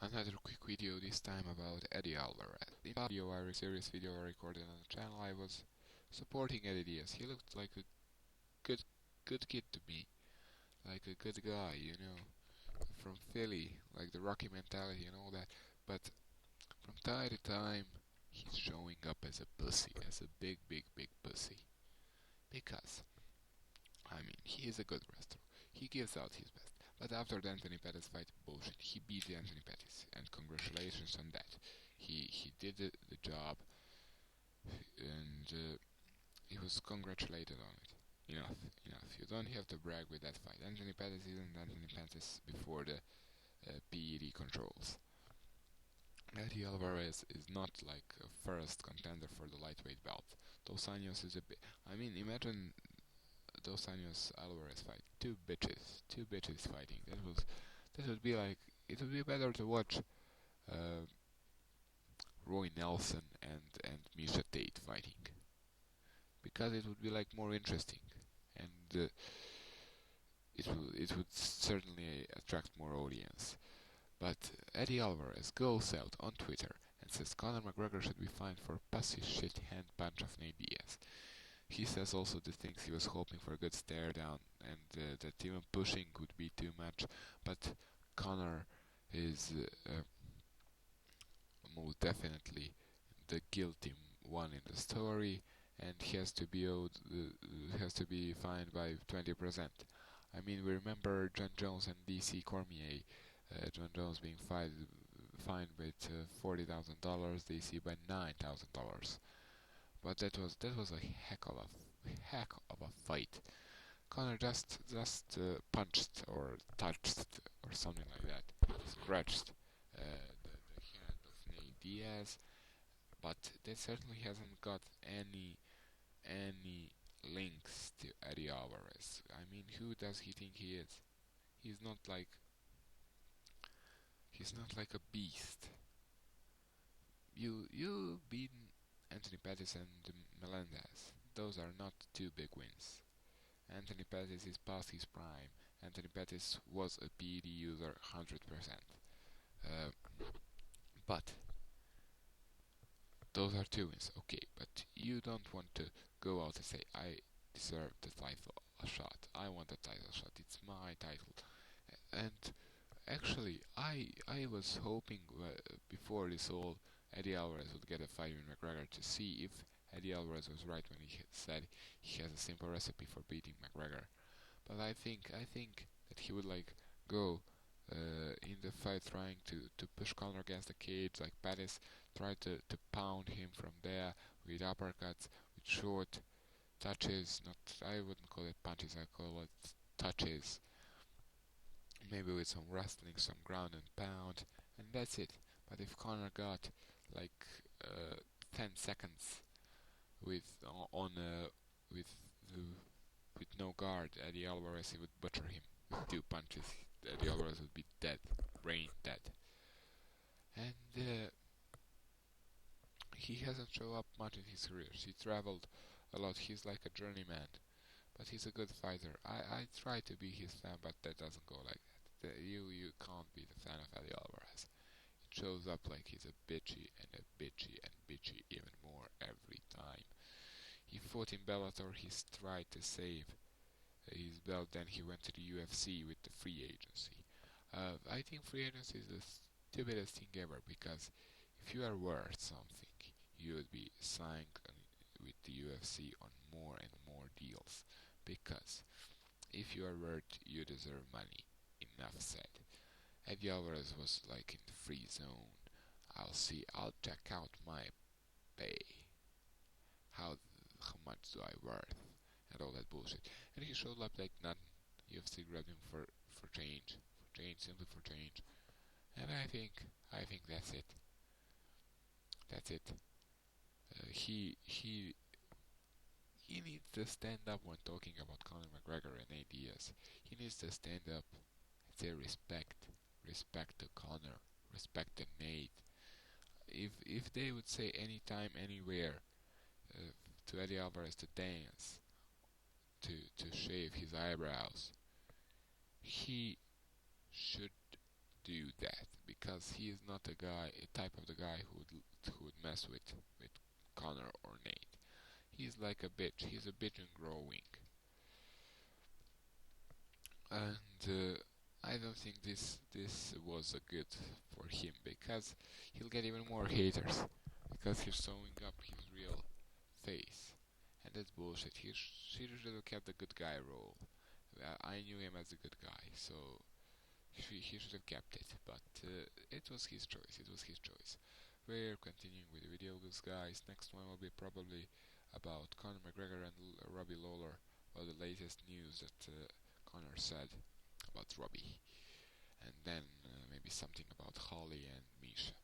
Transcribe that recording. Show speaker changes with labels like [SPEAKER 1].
[SPEAKER 1] Another quick video, this time about Eddie Alvarez. In the video, serious video I recorded on the channel, I was supporting Eddie Diaz. He looked like a good good kid to me, like a good guy, from Philly, like the Rocky mentality and all that. But from time to time, he's showing up as a pussy, as a big pussy. Because, he is a good wrestler. He gives out his best. But after the Anthony Pettis fight bullshit, he beat the Anthony Pettis, and congratulations on that. He did the job, and he was congratulated on it. Enough, enough. You don't have to brag with that fight. Anthony Pettis isn't Anthony Pettis before the PED controls. Eddie Alvarez is not like a first contender for the lightweight belt. Dos Anjos is a bit. Imagine Dos Anjos Alvarez fight. Two bitches fighting. That would be like. It would be better to watch uh, Roy Nelson and Misha Tate fighting, because it would be like more interesting, and it would certainly attract more audience. But Eddie Alvarez goes out on Twitter and says Conor McGregor should be fined for pussy shit hand punch of Nate Diaz. He says also the things he was hoping for a good stare down, and that even pushing would be too much. But Conor is most definitely the guilty one in the story, and he has to be fined by 20%. We remember John Jones and DC Cormier. John Jones being fined with $40,000, DC by $9,000. But that was a heck of a fight. Conor just punched or touched or something like that, scratched the hand of Nate Diaz, but that certainly hasn't got any links to Eddie Alvarez. Who does he think he is? He's not like he's not like a beast. You beaten Anthony Pettis and Melendez. Those are not two big wins. Anthony Pettis is past his prime. Anthony Pettis was a PED user 100%. But those are two wins, okay. But you don't want to go out and say, I deserve the title shot. I want the title shot. It's my title. And actually, I was hoping before this all Eddie Alvarez would get a fight with McGregor to see if Eddie Alvarez was right when he said he has a simple recipe for beating McGregor. But I think that he would like go in the fight trying to push Conor against the cage like Pettis, try to pound him from there with uppercuts, with short touches. Not, I wouldn't call it punches, I call it touches. Maybe with some wrestling, some ground and pound, and that's it. But if Conor got like 10 seconds with on with the, with no guard, Eddie Alvarez, he would butcher him with two punches. Eddie Alvarez would be dead, brain dead. And he hasn't shown up much in his career. He traveled a lot. He's like a journeyman, but he's a good fighter. I try to be his fan, but that doesn't go like that. You can't be the fan of Eddie Alvarez. It shows up like he's a bitchy even more every time. He fought in Bellator. He tried to save his belt. Then he went to the UFC with the free agency. I think free agency is the stupidest thing ever, because if you are worth something, you would be signed with the UFC on more and more deals. Because if you are worth, you deserve money. Enough said. Eddie Alvarez was like in the free zone. I'll check out my pay. How much do I worth? And all that bullshit. And he showed up like nothing. UFC grabbed him for change. Simply for change. And I think that's it. That's it. He needs to stand up when talking about Conor McGregor and Nate Diaz. He needs to stand up and say respect to Conor, respect to Nate. If they would say anytime, anywhere to Eddie Alvarez to dance, to shave his eyebrows, he should do that, because because he is not a type of the guy who would mess with Conor or Nate. He's like a bitch. He's a bitch and growing, and I don't think this was a good for him because he'll get even more haters because he's showing up his real face, and that's bullshit. He should have kept the good guy role. I knew him as a good guy, so he should have kept it, but it was his choice. It was his choice. We're continuing with the videos, guys. Next one will be probably about Conor McGregor and Robbie Lawler, or the latest news that Conor said about Robbie, and then maybe something about Holly and Misha.